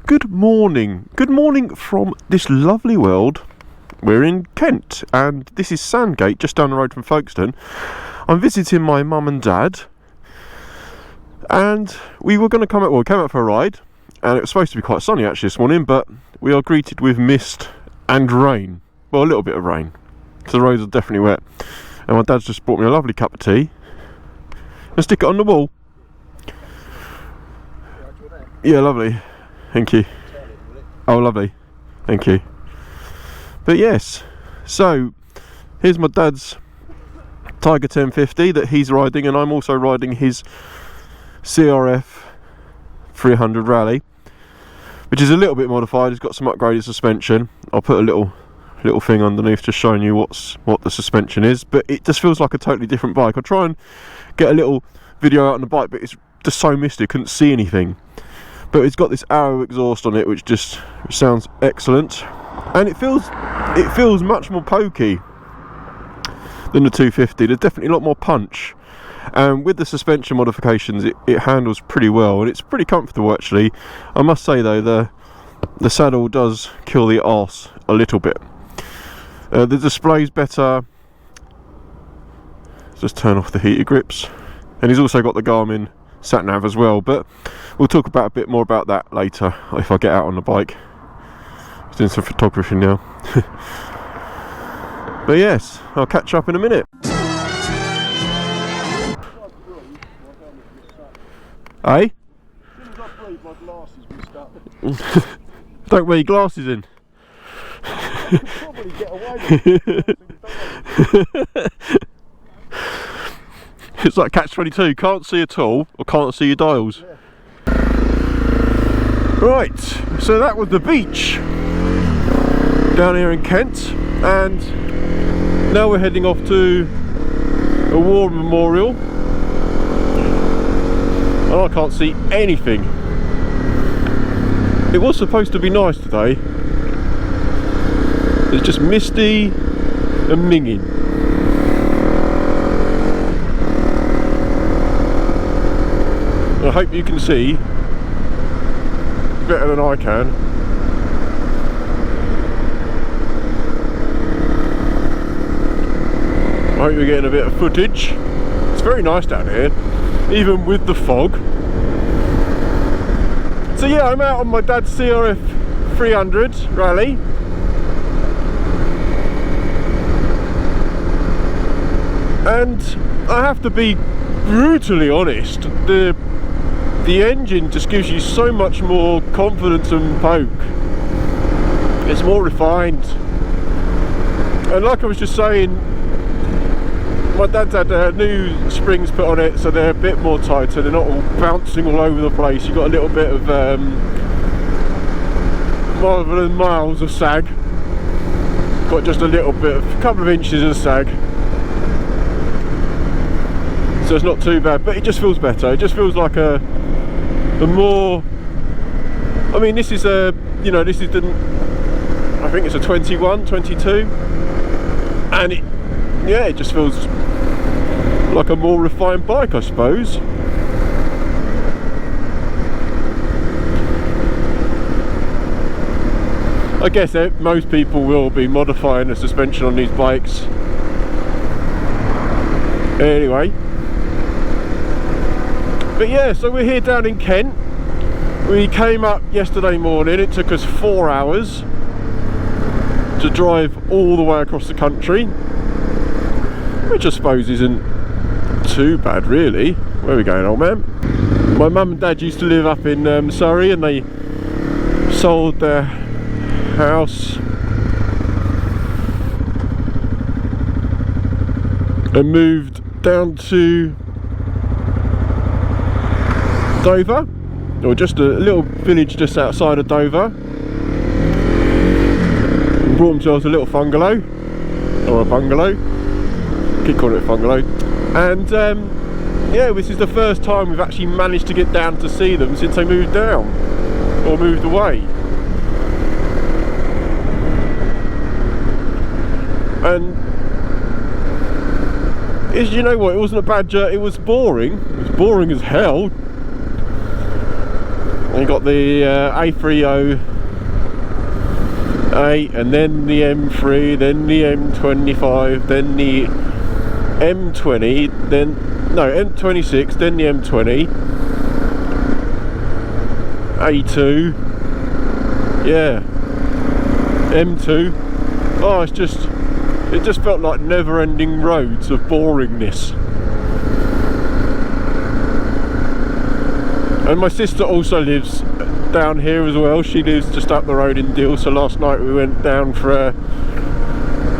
Good morning from this lovely world. We're in Kent and this is Sandgate, just down the road from Folkestone. I'm visiting my mum and dad and we were going to we came out for a ride and it was supposed to be quite sunny actually this morning, but we are greeted with mist and rain. Well, a little bit of rain, so the roads are definitely wet. And my dad's just brought me a lovely cup of tea and stick it on the wall. Yeah, lovely. Thank you. Oh, lovely. Thank you. But yes, so here's my dad's Tiger 1050 that he's riding, and I'm also riding his CRF 300 Rally, which is a little bit modified. It's got some upgraded suspension. I'll put a little thing underneath just showing you what the suspension is, but it just feels like a totally different bike. I'll try and get a little video out on the bike, but it's just so misty I couldn't see anything. But it's got this arrow exhaust on it which just sounds excellent, and it feels much more pokey than the 250. There's definitely a lot more punch, and with the suspension modifications it handles pretty well and it's pretty comfortable actually. I must say though, the saddle does kill the arse a little bit. The display's better. Just turn off the heated grips, and he's also got the Garmin sat nav as well, but we'll talk about a bit more about that later if I get out on the bike. I'm doing some photography now. But yes, I'll catch up in a minute. Hey? Don't wear your glasses in. Probably get away with it. It's like catch-22, can't see at all or can't see your dials. Yeah. Right, so that was the beach down here in Kent, and now we're heading off to a war memorial, and I can't see anything. It was supposed to be nice today. It's just misty and minging. I hope you can see better than I can. I hope you're getting a bit of footage. It's very nice down here, even with the fog. So yeah, I'm out on my dad's CRF 300 Rally. And I have to be brutally honest, the engine just gives you so much more confidence and poke. It's more refined, and like I was just saying, my dad's had new springs put on it, so they're a bit more tighter. They're not all bouncing all over the place. You've got a little bit of rather than miles of sag, got just a little bit of a couple of inches of sag. So it's not too bad, but it just feels better. It just feels like the more, I mean, this is a, you know, this is the, I think it's a 21, 22, and it just feels like a more refined bike, I suppose. I guess most people will be modifying the suspension on these bikes. Anyway. But yeah, so we're here down in Kent. We came up yesterday morning. It took us 4 hours to drive all the way across the country, which I suppose isn't too bad really. Where are we going, old man? My mum and dad used to live up in Surrey, and they sold their house and moved down to Dover, or just a little village just outside of Dover, and brought themselves a little bungalow, or a bungalow, keep calling it a bungalow, and yeah, this is the first time we've actually managed to get down to see them since they moved down, or moved away. And you know what, it wasn't a bad journey. It was boring. It was boring as hell. And you got the A308, and then the M3, then the M25, then the M20, then no M26, then the M20, A2, yeah, M2. Oh, it just felt like never-ending roads of boringness. And my sister also lives down here as well. She lives just up the road in Deal. So last night we went down for a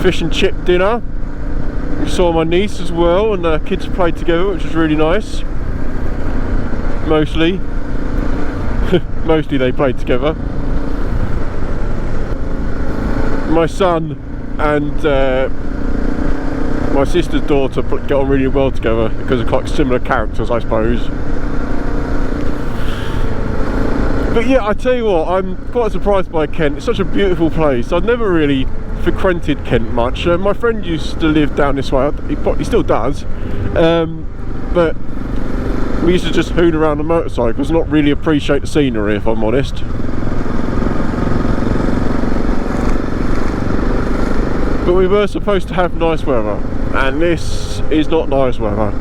fish and chip dinner. We saw my niece as well, and the kids played together, which was really nice. Mostly they played together. My son and my sister's daughter get on really well together because of quite similar characters, I suppose. But yeah, I tell you what, I'm quite surprised by Kent. It's such a beautiful place. I've never really frequented Kent much. My friend used to live down this way. He still does. But we used to just hoon around on motorcycles, not really appreciate the scenery, if I'm honest. But we were supposed to have nice weather, and this is not nice weather.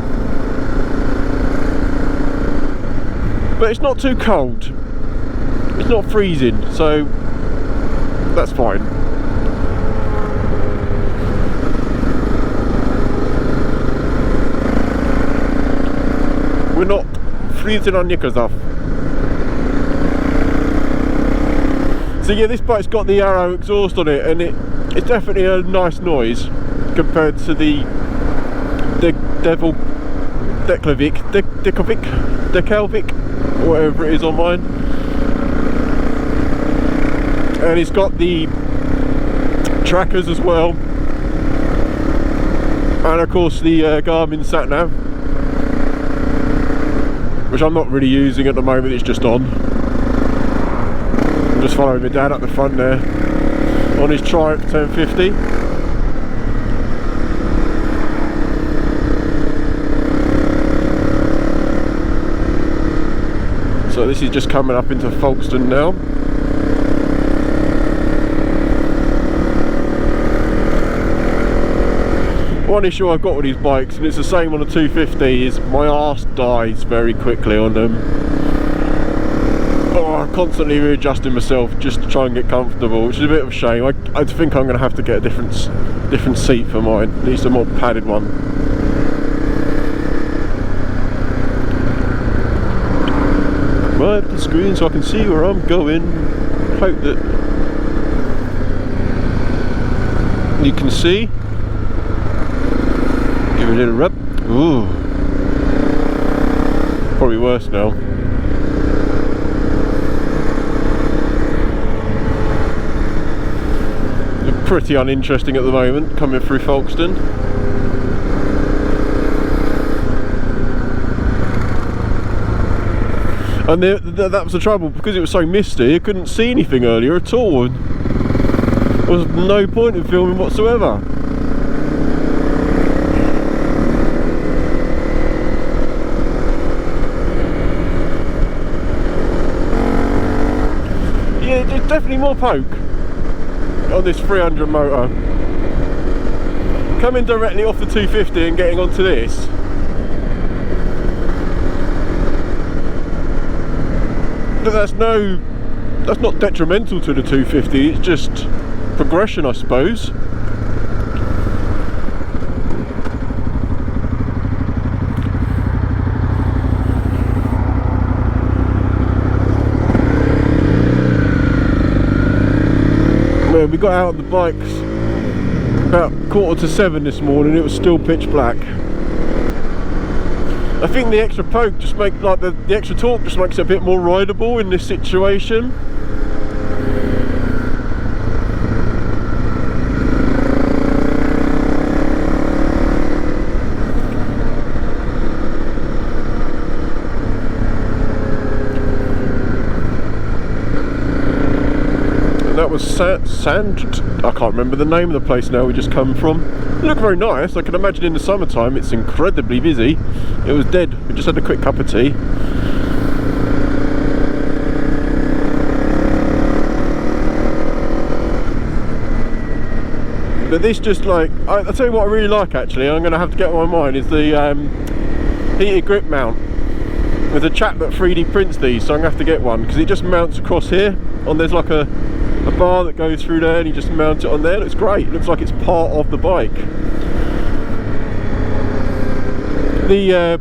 But it's not too cold. It's not freezing, so that's fine. We're not freezing our knickers off. So yeah, this bike's got the Arrow exhaust on it, and it's definitely a nice noise compared to the Decalvic, whatever it is on mine. And it's got the trackers as well, and of course the Garmin sat-nav, which I'm not really using at the moment. It's just on. I'm just following my dad up the front there on his Triumph 1050. So this is just coming up into Folkestone now. One issue I've got with these bikes, and it's the same on the 250, is my arse dies very quickly on them. Oh, I'm constantly readjusting myself just to try and get comfortable, which is a bit of a shame. I think I'm going to have to get a different seat for mine, at least a more padded one. Right up the screen so I can see where I'm going. Hope that you can see. Give it a little rub. Ooh. Probably worse now. They're pretty uninteresting at the moment, coming through Folkestone. And that was the trouble, because it was so misty, I couldn't see anything earlier at all. There was no point in filming whatsoever. Yeah, there's definitely more poke on this 300 motor. Coming directly off the 250 and getting onto this. But that's not detrimental to the 250, it's just progression, I suppose. Well, we got out on the bikes about 6:45 this morning. It was still pitch black. I think the extra poke just makes, like the extra torque just makes it a bit more rideable in this situation. And that was Sand. I can't remember the name of the place now we just come from. It looked very nice. I can imagine in the summertime it's incredibly busy. It was dead. We just had a quick cup of tea. But this just like, I'll tell you what I really like actually, I'm going to have to get on my mind, is the heated grip mount. There's a chap that 3D prints these, so I'm going to have to get one, because it just mounts across here, and there's like a bar that goes through there, and you just mount it on there. It looks great, it looks like it's part of the bike. The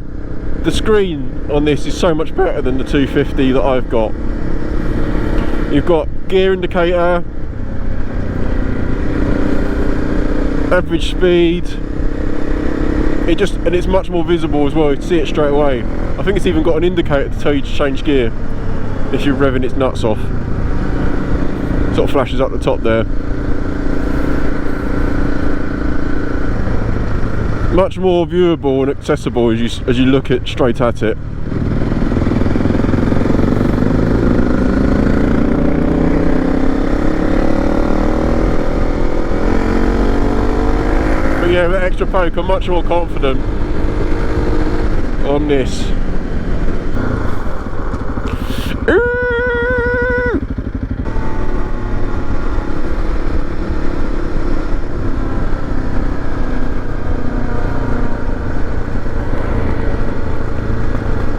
screen on this is so much better than the 250 that I've got. You've got gear indicator, average speed, and it's much more visible as well, you can see it straight away. I think it's even got an indicator to tell you to change gear if you're revving its nuts off. Sort of flashes up the top there. Much more viewable and accessible as you look straight at it. But yeah, with extra poke, I'm much more confident on this.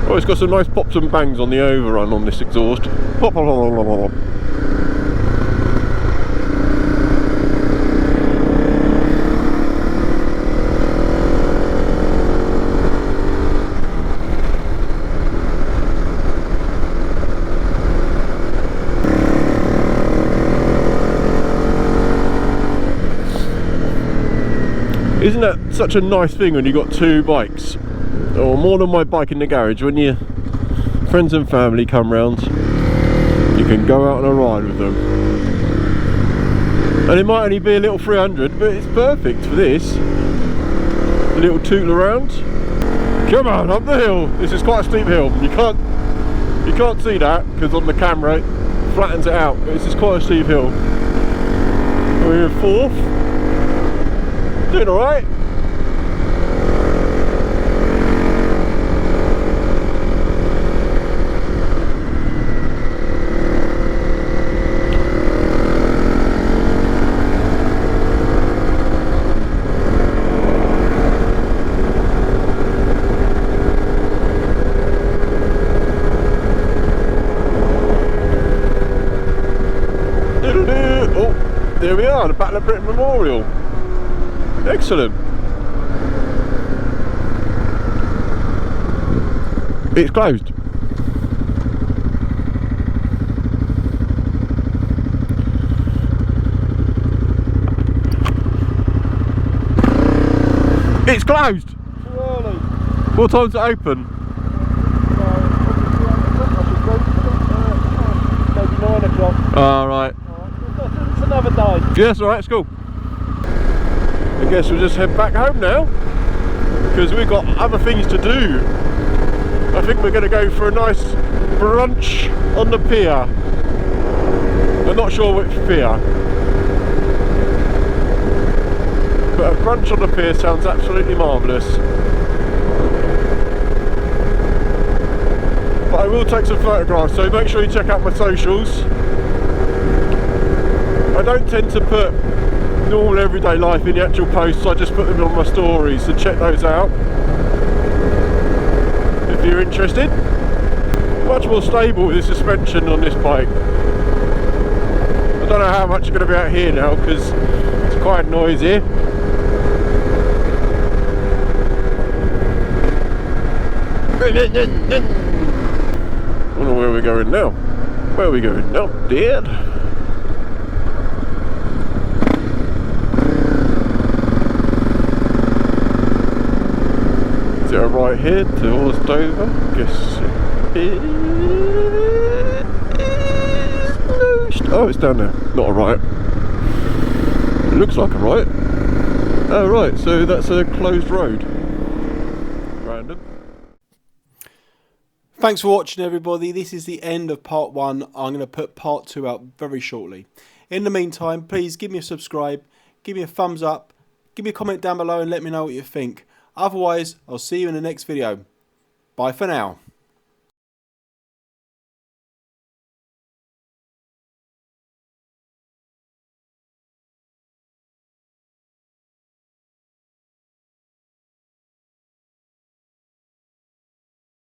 Oh, it's got some nice pops and bangs on the overrun on this exhaust. Pop, pop, pop, pop, pop. Isn't that such a nice thing when you've got two bikes, or more than my bike in the garage, when your friends and family come round, you can go out on a ride with them. And it might only be a little 300, but it's perfect for this. A little tootle around. Come on, up the hill. This is quite a steep hill. You can't see that because on the camera it flattens it out, but this is quite a steep hill. We're in fourth. Doing alright. Oh, there we are, the Battle of Britain Memorial. Excellent. It's closed. It's closed. Too early. What time's it open? Maybe 9 o'clock. Alright. It's another day. Yes, alright, it's cool. I guess we'll just head back home now, because we've got other things to do. I think we're going to go for a nice brunch on the pier. I'm not sure which pier, but a brunch on the pier sounds absolutely marvellous. But I will take some photographs, so make sure you check out my socials. I don't tend to put normal everyday life in the actual posts, I just put them on my stories, so check those out if you're interested. Much more stable with the suspension on this bike. I don't know how much it's going to be out here now because it's quite noisy. I don't know where we're going now. Where are we going now, Dad? Is it a right here towards Dover? Guess it is. Oh, it's down there. Not a right. It looks like a right. Oh, right. So that's a closed road. Random. Thanks for watching, everybody. This is the end of part 1. I'm going to put part 2 out very shortly. In the meantime, please give me a subscribe, give me a thumbs up, give me a comment down below and let me know what you think. Otherwise, I'll see you in the next video. Bye for now.